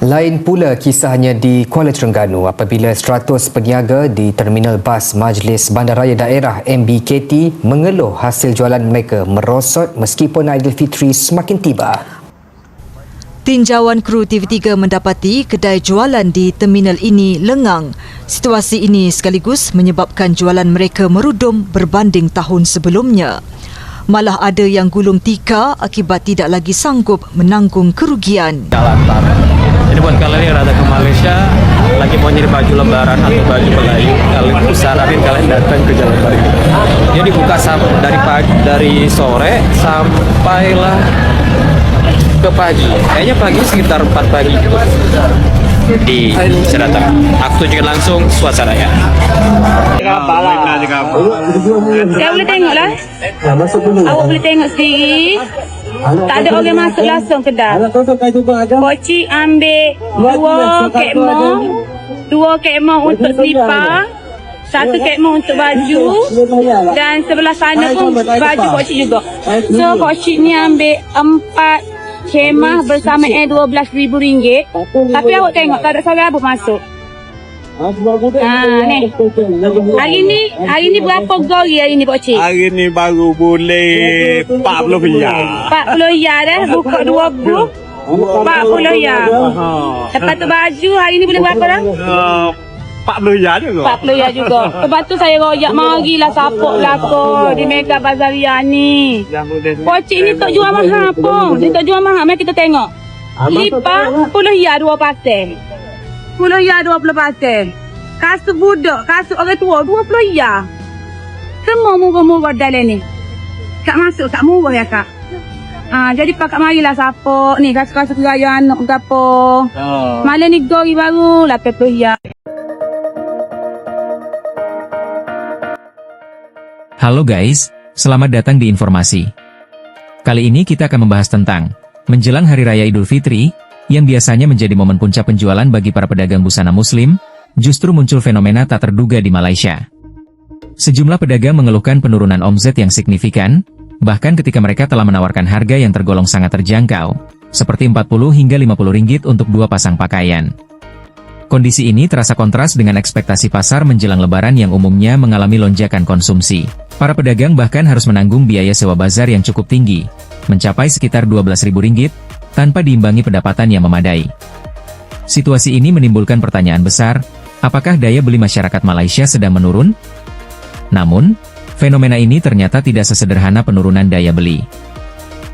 Lain pula kisahnya di Kuala Terengganu apabila 100 peniaga di Terminal Bas Majlis Bandaraya Daerah MBKT mengeluh hasil jualan mereka merosot meskipun Aidilfitri semakin tiba. Tinjauan kru TV3 mendapati kedai jualan di terminal ini lengang. Situasi ini sekaligus menyebabkan jualan mereka merudum berbanding tahun sebelumnya. Malah ada yang gulung tikar akibat tidak lagi sanggup menanggung kerugian. Jadi buat kalian yang rada ke Malaysia, lagi mau nyari baju lebaran atau baju Melayu, kalian saranin kalian datang ke Jalan Baru. Dia dibuka dari sore sampailah ke pagi. Kayaknya pagi sekitar 4 pagi gitu. Bisa datang. Aku tunjukin langsung suasananya. Saya boleh tengok lah. Awak boleh tengok sendiri. Tak ada orang masuk langsung kedai. Pocik ambil 2 kekmong untuk selipar, 1 kekmong untuk baju, dan sebelah sana pun baju pocik juga. So pocik ni ambil 4 khemah bersama RM12,000. Tapi awak tengok tak ada seorang abuk masuk. Ni. Hari ni berapa gori hari ni pocik? Hari ni baru boleh 40 riyal. 40 riyal dah, buka 2 buh. 40 riyal. Lepas tu baju hari ni boleh berapa dah? 40 riyal juga. 40 riyal juga. Lepas tu saya royak marilah sapok belakang di Mega Bazaria ni. Pocik ni tak jual mahal pun. Dia tak jual mahal. Mari kita tengok. Lipat 10 riyal 2 pasal. 10 riyal 20 pasal. Kasut budak, kasut orang tua 20 riyal. Semua murah-murah dalam ni. Tak masuk, tak murah ya kak. Jadi pakak marilah sapok. Ni kasut-kasut raya anak ke apa. Malam ni gori baru 80 riyal. Halo guys, selamat datang di informasi. Kali ini kita akan membahas tentang menjelang Hari Raya Idul Fitri, yang biasanya menjadi momen puncak penjualan bagi para pedagang busana muslim, justru muncul fenomena tak terduga di Malaysia. Sejumlah pedagang mengeluhkan penurunan omzet yang signifikan, bahkan ketika mereka telah menawarkan harga yang tergolong sangat terjangkau, seperti 40 hingga 50 ringgit untuk 2 pasang pakaian. Kondisi ini terasa kontras dengan ekspektasi pasar menjelang Lebaran yang umumnya mengalami lonjakan konsumsi. Para pedagang bahkan harus menanggung biaya sewa bazar yang cukup tinggi, mencapai sekitar Rp12.000, tanpa diimbangi pendapatan yang memadai. Situasi ini menimbulkan pertanyaan besar, apakah daya beli masyarakat Malaysia sedang menurun? Namun, fenomena ini ternyata tidak sesederhana penurunan daya beli.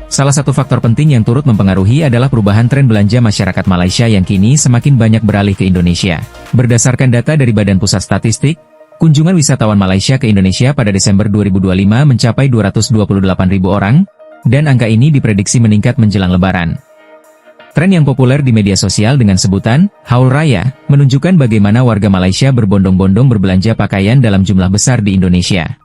Salah satu faktor penting yang turut mempengaruhi adalah perubahan tren belanja masyarakat Malaysia yang kini semakin banyak beralih ke Indonesia. Berdasarkan data dari Badan Pusat Statistik, kunjungan wisatawan Malaysia ke Indonesia pada Desember 2025 mencapai 228.000 orang, dan angka ini diprediksi meningkat menjelang Lebaran. Tren yang populer di media sosial dengan sebutan Haul Raya menunjukkan bagaimana warga Malaysia berbondong-bondong berbelanja pakaian dalam jumlah besar di Indonesia.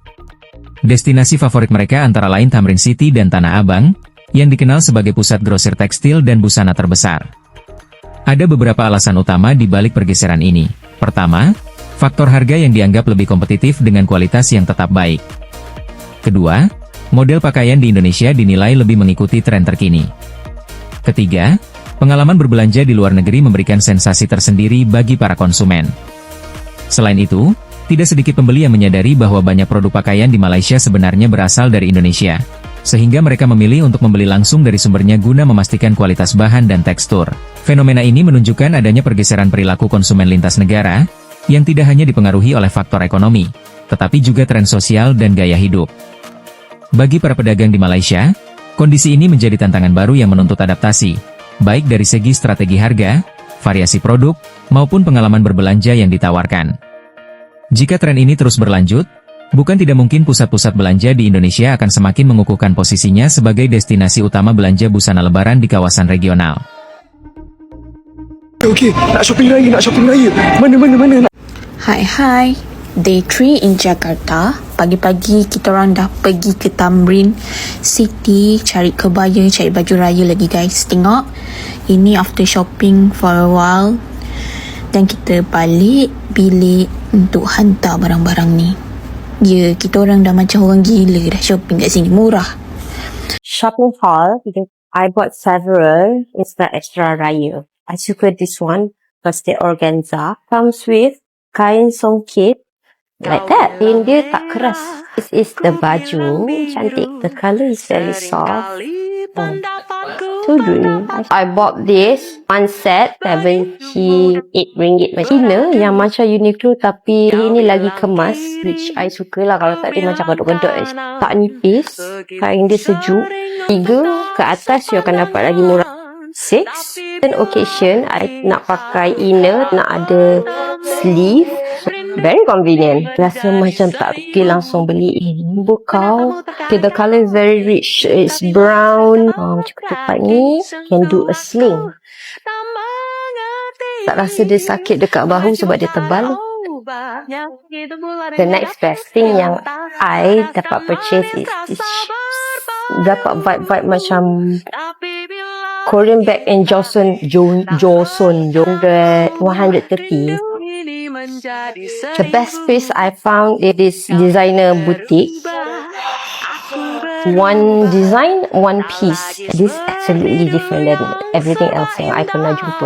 Destinasi favorit mereka antara lain Tamrin City dan Tanah Abang, yang dikenal sebagai pusat grosir tekstil dan busana terbesar. Ada beberapa alasan utama di balik pergeseran ini. Pertama, faktor harga yang dianggap lebih kompetitif dengan kualitas yang tetap baik. Kedua, model pakaian di Indonesia dinilai lebih mengikuti tren terkini. Ketiga, pengalaman berbelanja di luar negeri memberikan sensasi tersendiri bagi para konsumen. Selain itu, tidak sedikit pembeli yang menyadari bahwa banyak produk pakaian di Malaysia sebenarnya berasal dari Indonesia, sehingga mereka memilih untuk membeli langsung dari sumbernya guna memastikan kualitas bahan dan tekstur. Fenomena ini menunjukkan adanya pergeseran perilaku konsumen lintas negara, yang tidak hanya dipengaruhi oleh faktor ekonomi, tetapi juga tren sosial dan gaya hidup. Bagi para pedagang di Malaysia, kondisi ini menjadi tantangan baru yang menuntut adaptasi, baik dari segi strategi harga, variasi produk, maupun pengalaman berbelanja yang ditawarkan. Jika tren ini terus berlanjut, bukan tidak mungkin pusat-pusat belanja di Indonesia akan semakin mengukuhkan posisinya sebagai destinasi utama belanja busana Lebaran di kawasan regional. Okey, nak shopping raya. Mana. Hai, Day 3 in Jakarta. Pagi-pagi kita orang dah pergi ke Tamrin City cari kebaya, cari baju raya lagi guys. Tengok, ini after shopping for a while. Dan kita balik bilik untuk hantar barang-barang ni. Ya, kita orang dah macam orang gila dah shopping kat sini, murah. Shopping haul because I bought several. It's the extra raya. I suka this one because the organza comes with kain songket like that. In dia tak keras. This is the baju. Cantik. The color is very soft. So dreamy. I bought this one set 78 ringgit. Inner yang macam Uniqlo tapi ini lagi kemas, which I suka lah. Kalau tak dia macam gedok-gedok, tak nipis, kain dia sejuk. 3 ke atas you akan dapat lagi murah. 6 dan occasion I nak pakai inner, nak ada sleeve, very convenient. Rasa macam tak rugi langsung beli ini. Bukau. Okay, the color is very rich. It's brown. Cukup tepat ni can do a sling. Tak rasa dia sakit dekat bahu sebab dia tebal. The next best thing yang I dapat purchase is this. Dapat vibe macam Korean bag and Joseon 130. The best piece I found it is designer boutique. One design, one piece. This is absolutely different than everything else yang I pernah jumpa.